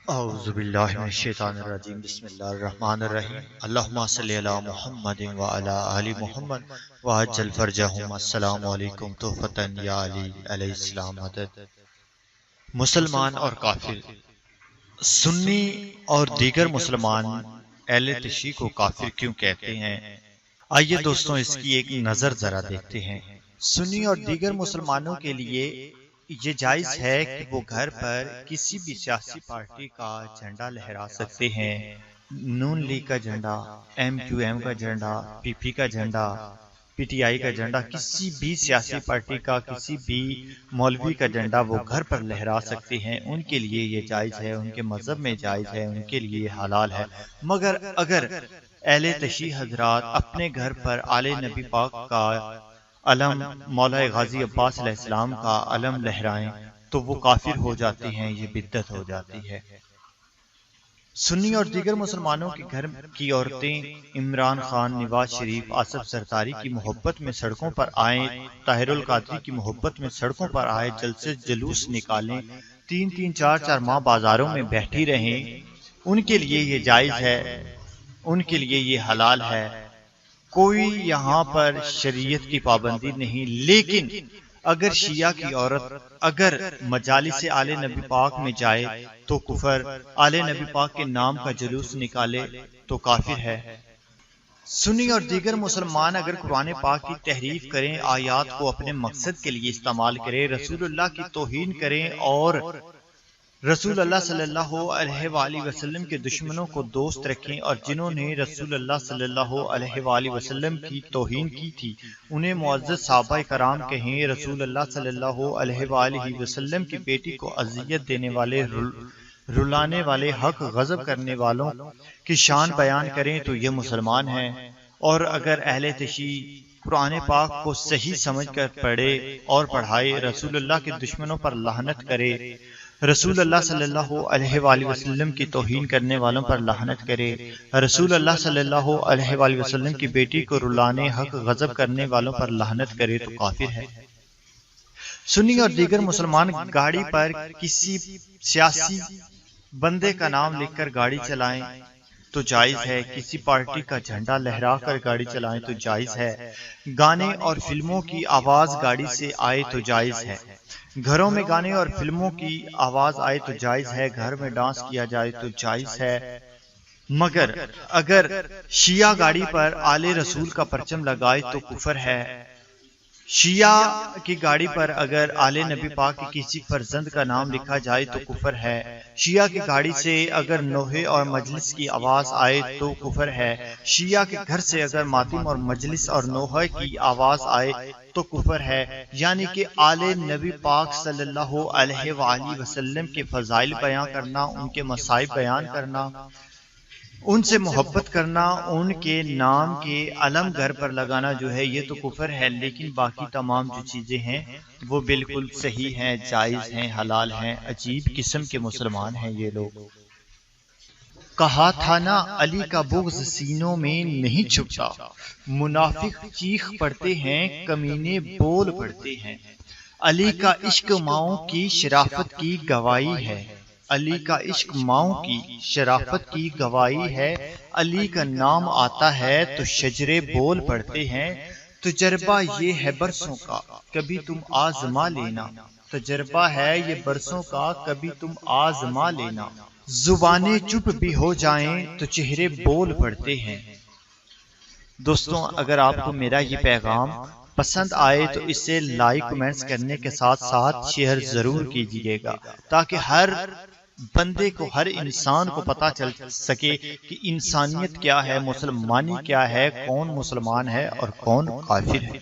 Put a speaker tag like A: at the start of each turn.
A: اعوذ باللہ من الشیطان الرجیم بسم اللہ الرحمن الرحیم اللہم صلی علی محمد وعلی آل محمد وعجل فرجہم السلام علیکم تحفتن یا علی علیہ السلام مدد۔ مسلمان اور کافر، سنی اور دیگر مسلمان اہل تشیع کو کافر کیوں کہتے ہیں؟ آئیے دوستوں اس کی ایک نظر ذرا دیکھتے ہیں۔ سنی اور دیگر مسلمانوں کے لیے یہ جائز ہے کہ وہ گھر پر کسی بھی سیاسی پارٹی کا جھنڈا لہرا سکتے ہیں۔ نون لیگ کا جھنڈا، ایم کیو ایم کا جھنڈا، پی پی کا جھنڈا، پی ٹی آئی کا جھنڈا، کسی بھی سیاسی پارٹی کا، کسی بھی مولوی کا جھنڈا وہ گھر پر لہرا سکتے ہیں۔ ان کے لیے یہ جائز ہے، ان کے مذہب میں جائز ہے، ان کے لیے حلال ہے۔ مگر اگر اہل تشیع حضرات اپنے گھر پر آل نبی پاک کا علم، مولا غازی عباس علیہ السلام کا علم لہرائیں تو وہ کافر ہو جاتے ہیں، یہ بدعت ہو جاتی ہے۔ سنی اور دیگر مسلمانوں کے گھر کی عورتیں عمران خان، نواز شریف، آصف زرداری کی محبت میں سڑکوں پر آئیں، طاہر القادری کی محبت میں سڑکوں پر آئے، جلسے جلوس نکالیں، 3 4 ماہ بازاروں میں بیٹھی رہیں، ان کے لیے یہ جائز ہے، ان کے لیے یہ حلال ہے۔ کوئی یہاں پر شریعت کی پابندی نہیں۔ لیکن اگر شیعہ کی عورت اگر مجالس آل نبی پاک میں جائے تو کفر، آل نبی پاک کے نام کا جلوس نکالے تو کافر ہے۔ سنی اور دیگر مسلمان اگر قرآن پاک کی تحریف کریں، آیات کو اپنے مقصد کے لیے استعمال کریں، رسول اللہ کی توہین کریں اور رسول اللہ صلی اللہ علیہ وآلہ وسلم کے دشمنوں کو دوست رکھیں، اور جنہوں نے رسول اللہ صلی اللہ علیہ وآلہ وسلم کی توہین کی تھی انہیں معزز صحابہ کرام کہیں، رسول اللہ صلی اللہ علیہ وآلہ وسلم کی بیٹی کو اذیت دینے والے، رلانے والے، حق غضب کرنے والوں کی شان بیان کریں تو یہ مسلمان ہیں۔ اور اگر اہل تشیع قرآن پاک کو صحیح سمجھ کر پڑھے اور پڑھائے، رسول اللہ کے دشمنوں پر لعنت کرے، رسول اللہ صلی اللہ علیہ وآلہ وسلم کی توہین کرنے والوں پر لعنت کرے، رسول اللہ صلی اللہ علیہ وآلہ وسلم کی بیٹی کو رلانے، حق غضب کرنے والوں پر لعنت کرے تو کافر ہے۔ سنی اور دیگر مسلمان گاڑی پر کسی سیاسی بندے کا نام لکھ کر گاڑی چلائیں تو جائز ہے، کسی پارٹی کا جھنڈا لہرا کر گاڑی چلائیں تو جائز ہے، گانے اور فلموں کی آواز گاڑی سے آئے تو جائز ہے، گھروں میں گانے اور فلموں کی آواز آئے تو جائز ہے، گھر میں ڈانس کیا جائے تو جائز ہے۔ مگر اگر شیعہ گاڑی پر آل رسول کا پرچم لگائے تو کفر ہے۔ شیعہ کی گاڑی پر اگر آل نبی پاک کے کسی فرزند کا نام لکھا جائے تو کفر ہے۔ شیعہ کی گاڑی سے اگر نوحے اور مجلس کی آواز آئے تو کفر ہے۔ شیعہ کے گھر سے اگر ماتم اور مجلس اور نوحے کی آواز آئے تو کفر ہے۔ یعنی کہ آل نبی پاک صلی اللہ علیہ وآلہ وسلم کے فضائل بیان کرنا، ان کے مصائب بیان کرنا، ان سے محبت کرنا، ان کے نام کے علم گھر پر لگانا جو ہے یہ تو کفر ہے۔ لیکن باقی تمام جو چیزیں ہیں وہ بالکل صحیح ہیں، جائز ہیں، حلال ہیں۔ عجیب قسم کے مسلمان ہیں یہ لوگ۔ کہا تھا نا علی کا بغض سینوں میں نہیں چھپتا، منافق چیخ پڑتے ہیں، کمینے بول پڑتے ہیں۔ علی کا عشق ماؤں کی شرافت کی گواہی ہے، علی کا عشق ماؤں کی شرافت کی گواہی ہے، علی کا نام آتا ہے تو شجرے بول پڑتے ہیں۔ تجربہ یہ ہے برسوں کا، کبھی تم آزما لینا، تجربہ ہے یہ برسوں کا، کبھی تم آزما لینا۔ زبانیں چپ بھی ہو جائیں تو چہرے بول پڑتے ہیں۔ دوستوں اگر آپ کو میرا یہ پیغام پسند آئے تو اسے لائک، کمنٹس کرنے کے ساتھ ساتھ شیئر ضرور کیجئے گا، تاکہ ہر بندے کو، ہر انسان کو پتہ چل سکے کہ انسانیت کیا ہے، مسلمانی کیا ہے، کون مسلمان ہے اور کون کافر ہے۔